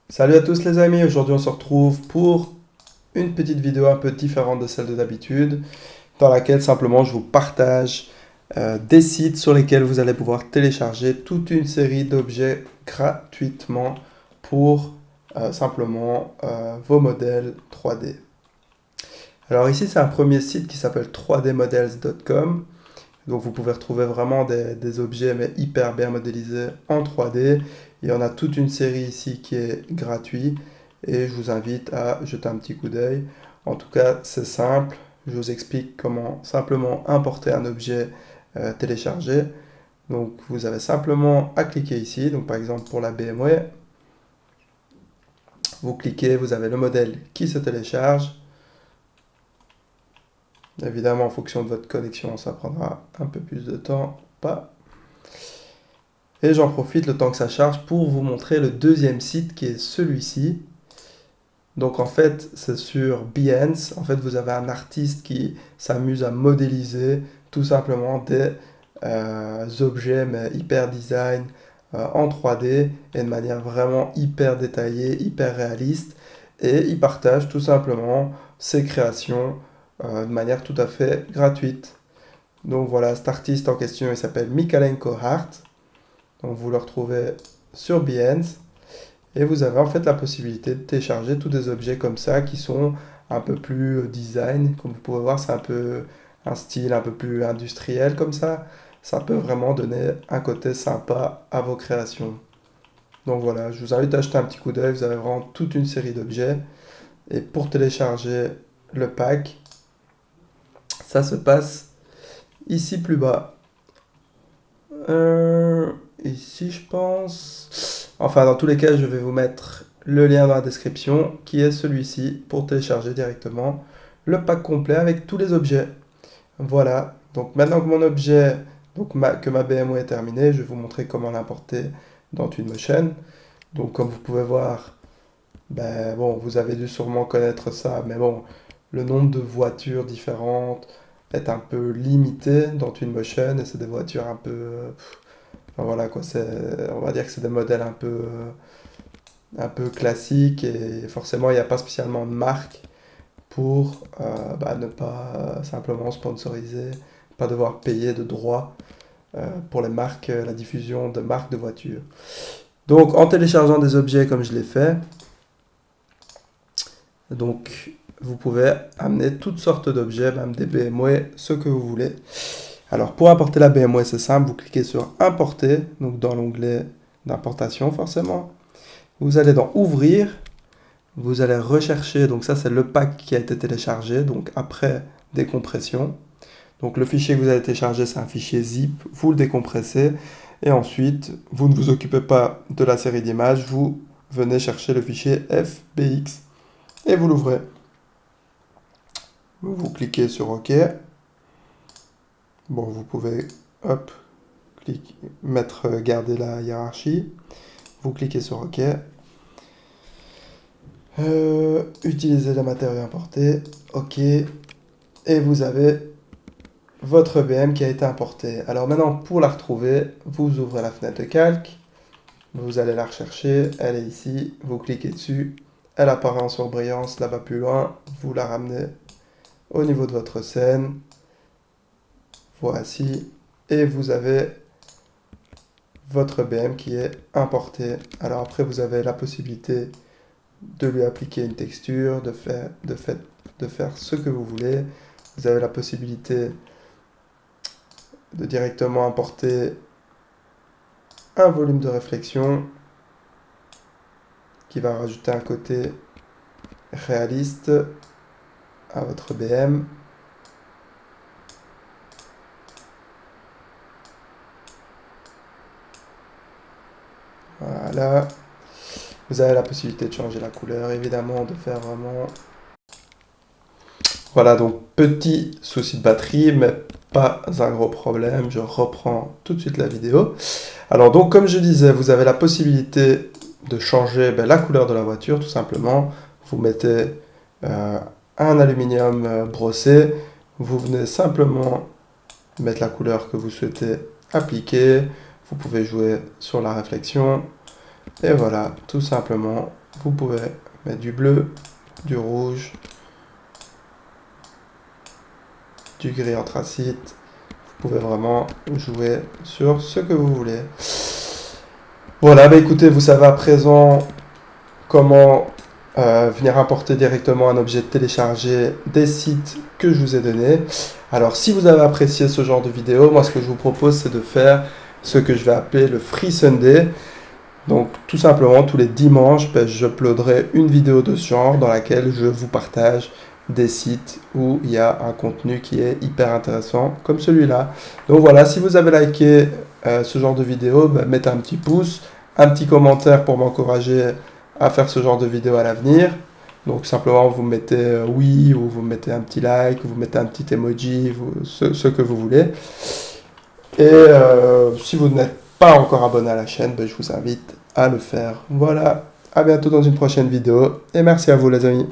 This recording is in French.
Salut à tous les amis, aujourd'hui on se retrouve pour une petite vidéo un peu différente de celle de d'habitude, dans laquelle simplement je vous partage des sites sur lesquels vous allez pouvoir télécharger toute une série d'objets gratuitement pour simplement vos modèles 3D. Alors ici c'est un premier site qui s'appelle 3dmodels.com. Donc vous pouvez retrouver vraiment des objets mais hyper bien modélisés en 3D. Il y en a toute une série ici qui est gratuite et je vous invite à jeter un petit coup d'œil. En tout cas, c'est simple. Je vous explique comment simplement importer un objet téléchargé. Donc vous avez simplement à cliquer ici. Donc par exemple pour la BMW, vous cliquez, vous avez le modèle qui se télécharge. Évidemment, en fonction de votre connexion, ça prendra un peu plus de temps. Pas. Et j'en profite le temps que ça charge pour vous montrer le deuxième site qui est celui-ci. Donc en fait, c'est sur Behance. En fait, vous avez un artiste qui s'amuse à modéliser tout simplement des objets mais hyper design en 3D et de manière vraiment hyper détaillée, hyper réaliste. Et il partage tout simplement ses créations de manière tout à fait gratuite. Donc voilà, cet artiste en question, il s'appelle Mikalenko Hart. Donc vous le retrouvez sur Behance et vous avez en fait la possibilité de télécharger tous des objets comme ça qui sont un peu plus design. Comme vous pouvez voir, c'est un peu un style un peu plus industriel comme ça. Ça peut vraiment donner un côté sympa à vos créations. Donc voilà, je vous invite à jeter un petit coup d'œil. Vous avez vraiment toute une série d'objets. Et pour télécharger le pack, ça se passe ici plus bas. Euh, Ici, je pense. Enfin, dans tous les cas, je vais vous mettre le lien dans la description qui est celui-ci pour télécharger directement le pack complet avec tous les objets. Voilà. Donc maintenant que mon objet, que ma BMW est terminée, je vais vous montrer comment l'importer dans Twinmotion. Donc comme vous pouvez voir, ben bon, vous avez dû sûrement connaître ça, mais bon, le nombre de voitures différentes est un peu limité dans Twinmotion et c'est des voitures un peu enfin, voilà quoi, on va dire que c'est des modèles un peu classiques et forcément il n'y a pas spécialement de marque pour ne pas simplement sponsoriser, pas devoir payer de droits pour les marques, la diffusion de marques de voitures. Donc en téléchargeant des objets comme je l'ai fait, donc vous pouvez amener toutes sortes d'objets, même des BMW, ce que vous voulez. Alors pour importer la BMW, c'est simple, vous cliquez sur importer, donc dans l'onglet d'importation forcément. Vous allez dans ouvrir, vous allez rechercher, donc ça c'est le pack qui a été téléchargé, donc après décompression. Donc le fichier que vous allez télécharger, c'est un fichier zip, vous le décompressez, et ensuite vous ne vous occupez pas de la série d'images, vous venez chercher le fichier FBX et vous l'ouvrez. Vous cliquez sur OK. Bon, vous pouvez, hop, garder la hiérarchie. Vous cliquez sur OK. Utiliser les matériaux importés. OK. Et vous avez votre BM qui a été importée. Alors maintenant, pour la retrouver, vous ouvrez la fenêtre de calque. Vous allez la rechercher. Elle est ici. Vous cliquez dessus. Elle apparaît en surbrillance là-bas plus loin. Vous la ramenez au niveau de votre scène. Voici. Et vous avez votre BM qui est importé. Alors après, vous avez la possibilité de lui appliquer une texture, de faire ce que vous voulez. Vous avez la possibilité de directement importer un volume de réflexion qui va rajouter un côté réaliste à votre BM. Voilà. Vous avez la possibilité de changer la couleur, évidemment, de faire vraiment. Voilà, donc petit souci de batterie, mais pas un gros problème. Je reprends tout de suite la vidéo. Alors donc, comme je disais, vous avez la possibilité de changer la couleur de la voiture, tout simplement. Vous mettez un aluminium brossé. Vous venez simplement mettre la couleur que vous souhaitez appliquer. Vous pouvez jouer sur la réflexion. Et voilà, tout simplement, vous pouvez mettre du bleu, du rouge, du gris anthracite. Vous pouvez vraiment jouer sur ce que vous voulez. Voilà, bah écoutez, vous savez à présent comment venir importer directement un objet téléchargé des sites que je vous ai donnés. Alors si vous avez apprécié ce genre de vidéo, moi ce que je vous propose c'est de faire ce que je vais appeler le Free Sunday. Donc tout simplement tous les dimanches, j'uploaderai une vidéo de ce genre dans laquelle je vous partage des sites où il y a un contenu qui est hyper intéressant comme celui-là. Donc voilà, si vous avez liké ce genre de vidéo, mettez un petit pouce, un petit commentaire pour m'encourager à faire ce genre de vidéo à l'avenir. Donc simplement vous mettez oui, ou vous mettez un petit like, ou vous mettez un petit emoji, ce que vous voulez. Et si vous n'êtes pas encore abonné à la chaîne, je vous invite à le faire. Voilà, à bientôt dans une prochaine vidéo et merci à vous les amis.